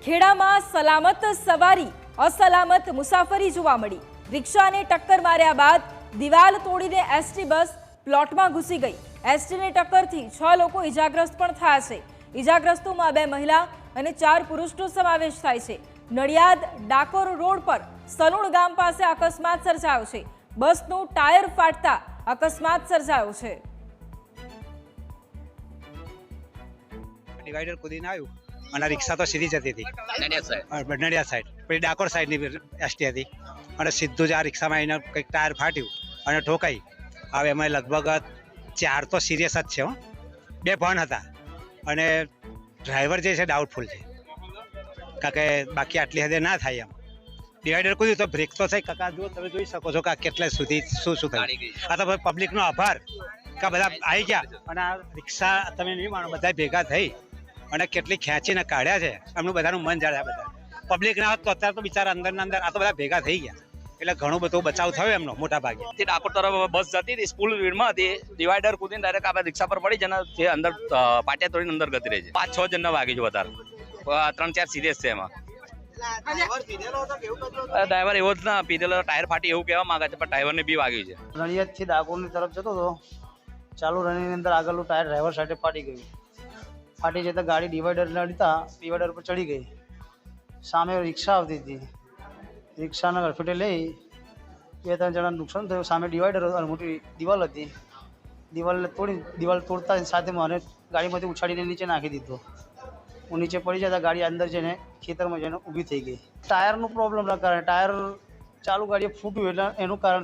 ખેડામાં સલામત સવારી અસલામત મુસાફરી જોવા મળી। રિક્ષાને ટક્કર માર્યા બાદ દિવાલ તોડીને એસટી બસ પ્લોટમાં ઘૂસી ગઈ। એસટીને ટક્કરથી 6 લોકો ઈજાગ્રસ્ત પણ થયા છે। ઈજાગ્રસ્તોમાં 2 મહિલા અને 4 પુરુષનો સમાવેશ થાય છે। નડિયાદ ડાકોર રોડ પર સલુણ ગામ પાસે અકસ્માત સર્જાયો છે। બસનું ટાયર ફાટતા અકસ્માત સર્જાયો છે। ડિવાઈડર કૂદીને આવ્યું અને રિક્ષા તો સીધી જતી હતી નડિયાદ સાઈડ, પછી ડાકોર સાઈડની એસટી હતી અને સીધું જ આ રિક્ષામાં એને કંઈક ટાયર ફાટ્યું અને ઠોકાઈ। હવે એમાં લગભગ 4 તો સિરિયસ જ છે, 2 ભણ હતા અને ડ્રાઈવર જે છે ડાઉટફુલ છે, કારણ કે બાકી આટલી હદે ના થાય એમ। ડિવાઈડર કૂદ્યું તો બ્રેક તો થઈ, કાકા જુઓ તમે જોઈ શકો છો કે આ કેટલા સુધી શું થયું। આ તો પબ્લિકનો આભાર કે બધા આવી ગયા અને આ રિક્ષા તમે નહીં માનો બધા ભેગા થઈ અને કેટલી ખેંચીને કાઢ્યા છે। એમનું બધાનું મન જાળ્યા બધા પબ્લિક ના હોત તો અત્યારે તો બિચારા અંદરના અંદર આ તો બધા ભેગા થઈ ગયા, એટલે ઘણું બધું બચાવ થયો એમનો મોટા ભાગે। ડાકોર તરફ બસ જતી હતી, સ્કૂલ સ્પીડમાં હતી, ડિવાઈડર કૂદીને ડાયરેક્ટ આપણે રિક્ષા પર પડી છે અને જે અંદર પાટિયા તોડીને અંદર ગતી રહી છે। 5-6 જણને વાગી છે, વધારે 3-4 સિરિયસ છે એમાં। ડ્રાઈવર એવો જ ના પીધેલો, ટાયર ફાટી એવું કહેવા માંગે છે, પણ ડ્રાઈવરને બી વાગ્યું છે। નડિયાદથી ડાકોરની તરફ જતો હતો, ચાલુ રનની અંદર આગળનું ટાયર ડ્રાઈવર સાઈડે ફાટી ગયું। ફાટી જતાં ગાડી ડિવાઈડરને અડતા ડિવાઈડર પર ચડી ગઈ। સામે રિક્ષા આવતી હતી, રિક્ષાના ગરફેટે લઈ 2-3 જણાને નુકસાન થયું। સામે ડિવાઈડર મોટી દિવાલ હતી, દિવાલ તોડતા સાથે મને ગાડીમાંથી ઉછાળીને નીચે નાખી દીધો। હું નીચે પડી જતા ગાડી અંદર જઈને ખેતરમાં જઈને ઊભી થઈ ગઈ। ટાયરનું પ્રોબ્લેમના કારણે ટાયર ચાલુ ગાડીએ ફૂટ્યું એટલે એનું કારણ